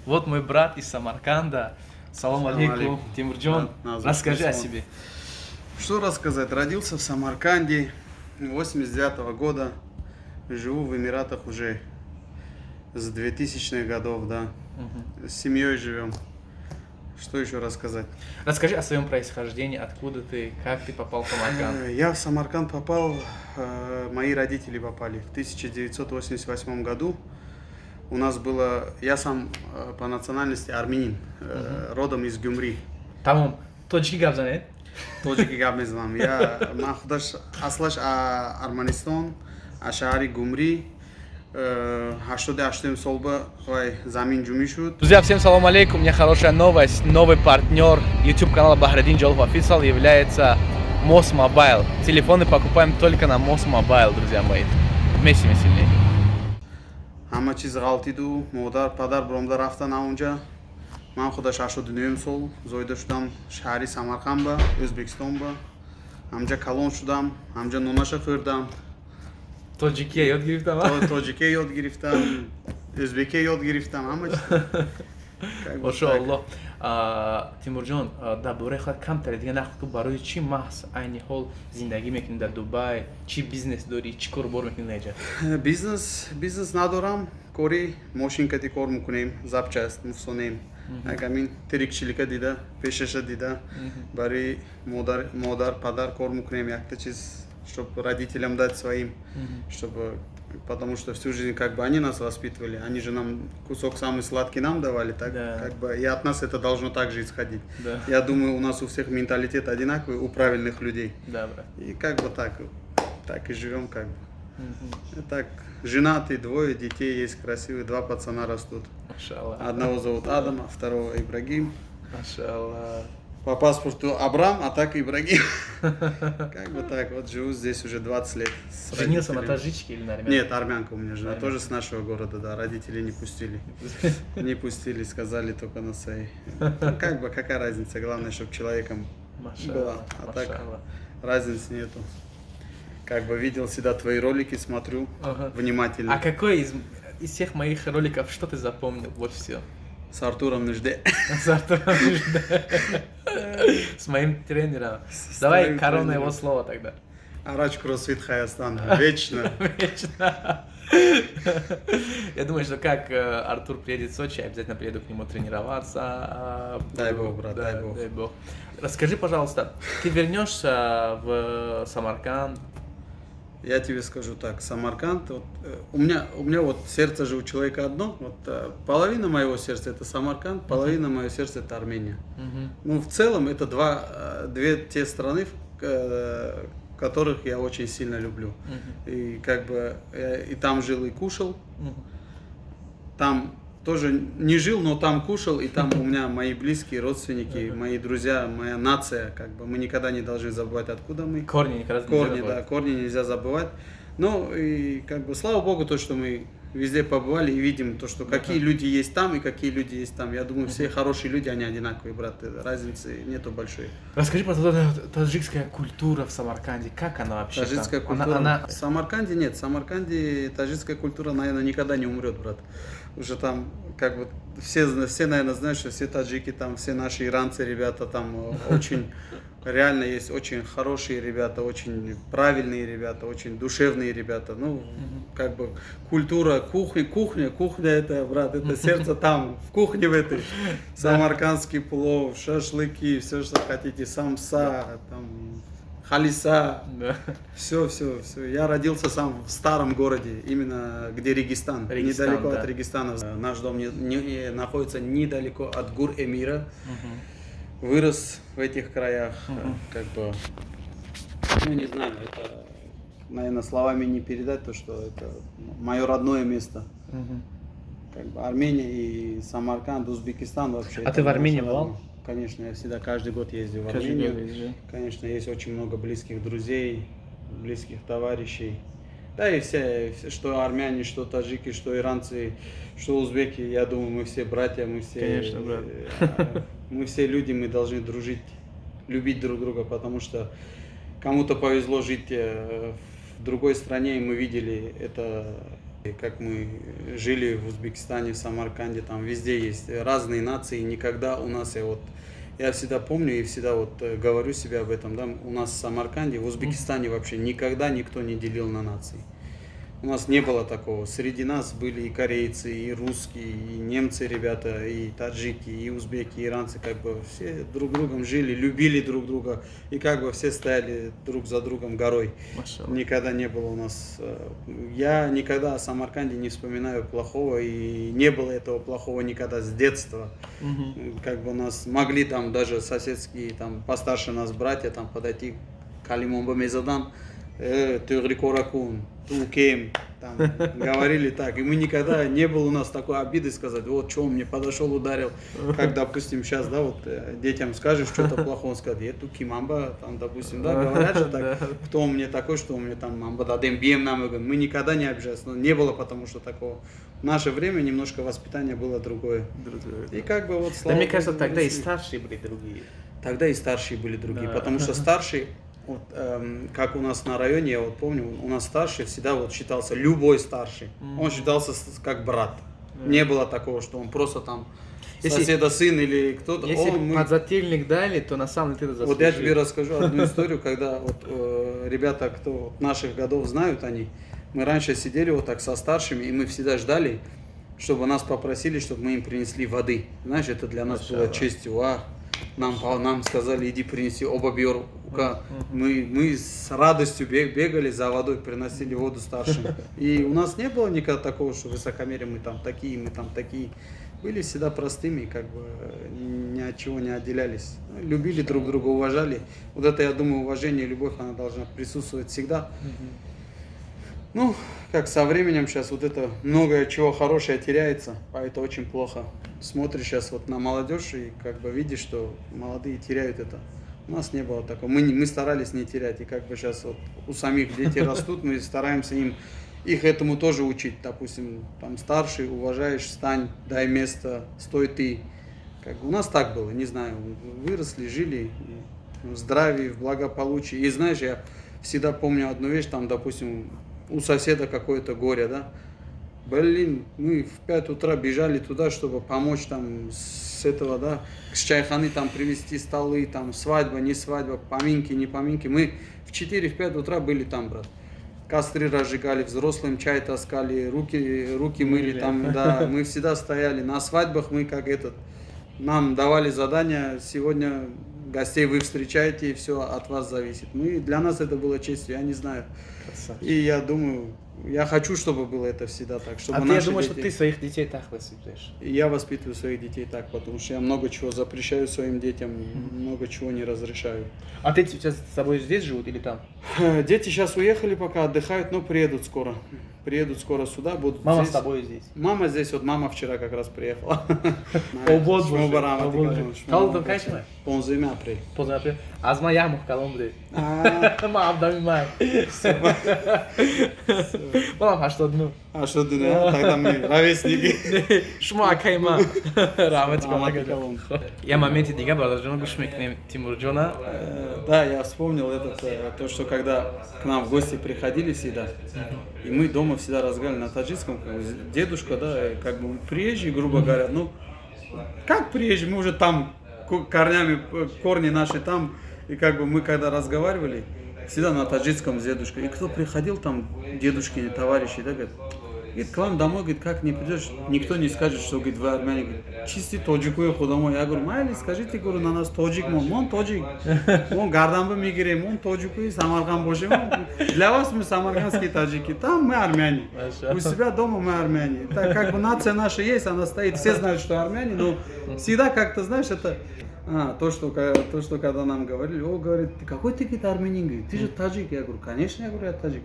Вот мой брат из Самарканда. Салам алейкум, Тимурджон. Расскажи о себе. Что рассказать? Родился в Самарканде 89 года. Живу в Эмиратах уже с 2000-х годов, да. С семьей живем. Что еще рассказать? Расскажи о своем происхождении, откуда ты, как ты попал в Самарканд. Я в Самарканд попал, мои родители попали в 1988 году. У нас было, я сам по национальности армянин, родом из Гюмри. Tamam. Tojiki gabzan et. Тоджики габмезлам. Я махудаш аслаш Арманистон, ашари Гюмри. 88 солба замин ջումի шуд. Друзья, всем салам алейкум. У меня хорошая новость. Новый партнер YouTube канала Бахрадин Джолов Official является Moz Mobile. Телефоны покупаем только на Moz Mobile, друзья мои. Вместе мы сильнее. Ҳама чиз ғалтид ӯ модар падар биромдар рафтан аунҷа. Ман худаш 89 сол зоида шудам шаҳри Самарқанд ба Ӯзбекистон ба. Ҳамҷа калон шудам, ҳамҷа номаша хӯрдам. Тоджикия ёд гирифтам. Тоҷикия ёд гирифтам, ӯзбекия ёд гирифтам, ҳама чиз. Машоаллоҳ. Тимурҷон, дар бораи худат камтар дига нақл ку барои чӣ маҳз айни ҳол зиндагӣ мекунӣ дар Дубай? Чӣ бизнес дорӣ? Чӣ корубор мекунӣ дар инҷа? Бизнес надорам, кори мошинкати кор мекунем, запчаст муфсонем. Ҳамин тирикчилика дида, пешаша дида барои модар, падар кор мекунем, якта чиз, чтоб родителям дать своим, чтобы, потому что всю жизнь как бы они нас воспитывали, они же нам кусок самый сладкий нам давали, так Да. как бы и от нас это должно также исходить. Да. Я думаю, у нас у всех менталитет одинаковый, у правильных людей. Да, брат. И как бы так и живем как бы. Так, женатый, двое детей есть красивые, 2 пацана растут. Машаллах. Одного зовут Адам, а второго Ибрагим. Машаллах. По паспорту Абрам, а так Ибрагим. Как бы так, вот живу здесь уже 20 лет. с Женился на родителями. таджичке или на армянке? Нет, армянка у меня жена, Армянка. тоже с нашего города, да, родители не пустили. Не пустили, сказали только на своей. Ну, как бы, какая разница, главное, чтобы человеком была. Машаллах. А так Машаллах. разницы нету. Как бы видел всегда твои ролики, смотрю Ага. внимательно. А какой из всех моих роликов, что ты запомнил больше всего? С Артуром Нежде. С Артуром Нежде. С моим тренером. Давай твоим коронное его тренером. слово тогда. Арач Кроссфит Хайастан. Вечно. Вечно. Я думаю, что как Артур приедет в Сочи, я обязательно приеду к нему тренироваться. Дай бог, брат, Да, дай бог. дай бог. Расскажи, пожалуйста, ты вернешься в Самарканд? Я тебе скажу так, Самарканд, вот, у меня вот сердце же у человека одно, вот половина моего сердца это Самарканд, половина моего сердца это Армения. Ну, в целом это две те страны, в которых я очень сильно люблю. И как бы я и там жил, и кушал, там тоже не жил, но там кушал, и там у меня мои близкие, родственники, мои друзья, моя нация, как бы мы никогда не должны забывать, откуда мы. Корни никогда не Корни, забывай. да, корни нельзя забывать. Ну и как бы слава богу, то, что мы везде побывали и видим то, что какие люди есть там и какие люди есть там. Я думаю, все хорошие люди, они одинаковые, брат, разницы нету большой. Расскажи, пожалуйста, таджикская культура в Самарканде, как она вообще Таджикская там? культура. В Самарканде нет, в Самарканде таджикская культура, наверное, никогда не умрет, брат. Уже там, как бы, все, наверное, знают, что все таджики там, все наши иранцы, ребята там очень, реально есть очень хорошие ребята, очень правильные ребята, очень душевные ребята. Ну, как бы, культура, кухня это, брат, это сердце там, в кухне в этой. Самаркандский плов, шашлыки, все, что хотите, самса, там, халиса. Да. Все. Я родился сам в старом городе, именно где Регистан, Регистан, недалеко да. от Регистана. Наш дом находится недалеко от гор Эмира. Вырос в этих краях, как бы, ну не знаю, это, наверное, словами не передать, то, что это мое родное место. Как бы Армения и Самарканд, Узбекистан вообще. А это ты в наше Армении родное. бывал? Конечно, я всегда каждый год ездил в Каждый Армению. год ездишь, да? Конечно, есть очень много близких друзей, близких товарищей. Да и все, что армяне, что таджики, что иранцы, что узбеки, я думаю, мы все братья, мы все, Конечно, брат. Мы все люди, мы должны дружить, любить друг друга, потому что кому-то повезло жить в другой стране, и мы видели это Как мы жили в Узбекистане, в Самарканде, там везде есть разные нации, никогда у нас, я всегда помню и всегда говорю себе об этом, да, у нас в Самарканде, в Узбекистане вообще никогда никто не делил на нации. У нас не было такого. Среди нас были и корейцы, и русские, и немцы, ребята, и таджики, и узбеки, и иранцы. Как бы все друг другом жили, любили друг друга. И как бы все стояли друг за другом горой. Никогда не было у нас... Я никогда о Самарканде не вспоминаю плохого. И не было этого плохого никогда с детства. Как бы нас могли там даже соседские, там постарше нас братья там подойти к Алимомба Мезадан. Тюрикоракун, Тукем, там говорили так. И мы никогда не было у нас такой обиды сказать, вот что он мне подошел, ударил. Как, допустим, сейчас, да, вот детям скажешь что-то плохое, он скажет, эту кимамба, там, допустим, да, говорят же так, кто он мне такой, что он мне там мамба дадем бием нам. Мы никогда не обижались, но не было потому что такого. В наше время немножко воспитание было другое. И как бы вот слава. Да, мне кажется, тогда и старшие были другие. Тогда и старшие были другие, потому что старший, вот, как у нас на районе, я вот помню, у нас старший всегда вот считался, любой старший, он считался как брат. Не было такого, что он просто там соседа сын или кто-то. Если подзатыльник дали, то на самом деле ты заслужил. Вот я тебе расскажу одну историю, когда вот ребята, кто наших годов знают, мы раньше сидели вот так со старшими, и мы всегда ждали, чтобы нас попросили, чтобы мы им принесли воды. Знаешь, это для нас было честью. Нам сказали, иди принеси оба бьорка. Мы с радостью бегали за водой, приносили воду старшим. И у нас не было никогда такого, что высокомерие, мы там такие. Были всегда простыми, как бы ни от чего не отделялись. Любили друг друга, уважали. Вот это, я думаю, уважение и любовь, она должна присутствовать всегда. Ну, как со временем сейчас вот это многое чего хорошее теряется, а это очень плохо. Смотришь сейчас вот на молодежь и как бы видишь, что молодые теряют это. У нас не было такого. Мы старались не терять. И как бы сейчас вот у самих дети растут, мы стараемся их этому тоже учить. Допустим, там старший, уважаешь, встань, дай место, стой ты. Как бы у нас так было, не знаю, выросли, жили в здравии, в благополучии. И знаешь, я всегда помню одну вещь, там, допустим, у соседа какое-то горе, да. Блин, мы в 5 утра бежали туда, чтобы помочь там с этого, да, с чайханы там привезти столы, там свадьба, не свадьба, поминки, не поминки. Мы в 4-5 утра были там, брат. Костры разжигали, взрослым чай таскали, руки мыли там, да. Мы всегда стояли. На свадьбах мы нам давали задание, сегодня гостей вы встречаете, и все от вас зависит. Для нас это было честью, я не знаю. Красавчик. И я думаю, я хочу, чтобы было это всегда так. Чтобы я думаю, что ты своих детей так воспитываешь. Я воспитываю своих детей так, потому что я много чего запрещаю своим детям, много чего не разрешаю. А ты сейчас с тобой здесь живут или там? Дети сейчас уехали пока, отдыхают, но приедут скоро. Приедут скоро сюда, будут мама здесь. С тобой здесь? Мама здесь, вот мама вчера как раз приехала. О боже, Қалдым қайшыма? 11 апрель. 11 апрель. Азма яғмық қалымды. Ма абдамимай. Балам хаштадну. Хаштадну, тогда мы ровесники. Шума акайма. Я моменте дига бардажона гуш мекунем Тимурджона. Да, я вспомнил то, что когда к нам в гости приходили всегда, и мы дома всегда разговаривали на таджикском, дедушка, да, как бы приезжий, грубо говоря, ну, как приезжий, мы уже там корни наши там, и как бы мы когда разговаривали, всегда на таджикском с дедушкой, и кто приходил там, дедушки, товарищи, да, говорит, к вам домой, говорит, как не придешь, никто не скажет, что, говорит, вы армяне, говорит, чисти тоджику еху домой. Я говорю, майли, скажите, говорю, на нас тоджик, он тоджик, он гарданбы мигрем, он тоджику и Самарканд божим. Для вас мы самаркандские таджики, там мы армяне, у себя дома мы армяне. Так как бы нация наша есть, она стоит, все знают, что армяне, но всегда как-то, знаешь, это... То, что когда нам говорили, говорит, ты какой ты, говорит, армянин, говорит, ты же таджик. Я говорю, конечно, я говорю, я таджик.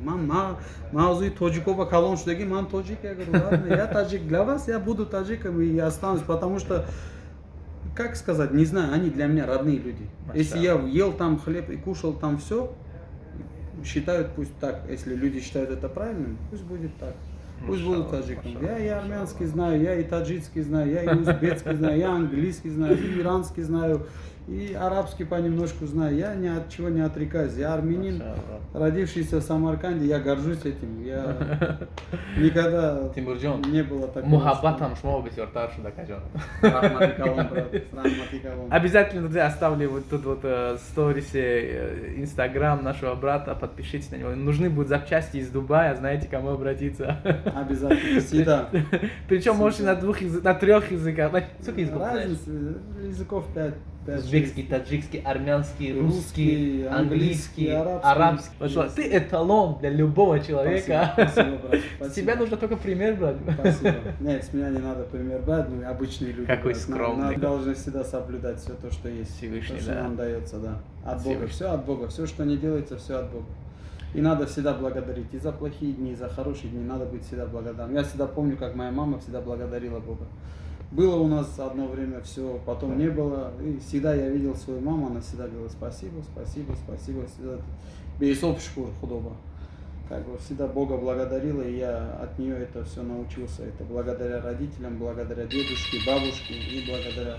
Маузуи таджикова колон, что ман таджик. Я говорю, ладно, я таджик. Для вас я буду таджиком и останусь, потому что, как сказать, не знаю, они для меня родные люди. Если я ел там хлеб и кушал там все, считают пусть так. Если люди считают это правильным, пусть будет так. Пусть будут таджиком. Я и армянский знаю, я и таджикский знаю, я и узбекский знаю, я английский знаю, и иранский знаю, И арабский понемножку знаю. Я ни от чего не отрекаюсь. Я армянин, родившийся в Самарканде. Я горжусь этим. Я никогда Тимурджон, не было такого. мухаббатам шмо бисёр тар шуда кажон. Рахматикалам, брат. Рахматикалам. Обязательно, друзья, оставлю вот тут вот сторисе Инстаграм нашего брата, подпишитесь на него. Нужны будут запчасти из Дубая, знаете, к кому обратиться. Обязательно. Всегда. Причем можете на 3 языках. Сколько языков знаешь? Разница языков 5. Узбекский, таджикский, армянский, русский, Русский, английский, английский, арабский. арабский. Ты эталон для любого человека. Спасибо, брат. С Спасибо. тебя нужно только пример брать. Спасибо. Нет, с меня не надо пример брать, мы обычные люди. Какой брат. скромный. Нам должны всегда соблюдать все то, что есть. Всевышний, то, что да. нам дается, да. От Бога. Всевышний. Все от Бога. Все, что не делается, все от Бога. И надо всегда благодарить. И за плохие дни, и за хорошие дни надо быть всегда благодарным. Я всегда помню, как моя мама всегда благодарила Бога. Было у нас одно время все, потом не было. И всегда я видел свою маму, она всегда говорила спасибо, спасибо, спасибо. Всегда бейсоп шкур худоба. Как бы всегда Бога благодарила, и я от нее это все научился. Это благодаря родителям, благодаря дедушке, бабушке и благодаря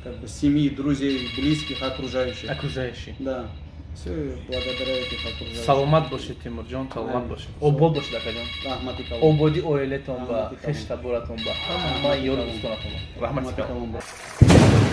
как бы семьи, друзей, близких, окружающих. Окружающий. Да. Все благодаря этих окружающих. Саломат боши Тимурджон, саломат Амин. боши. Обол боши да кажон. Рахматикалам. Ободи ойлетон ба, Рахматикалам. хештабуратон ба. Ҳама ёр устонатон ба. Рахматикалам. Рахматикалам.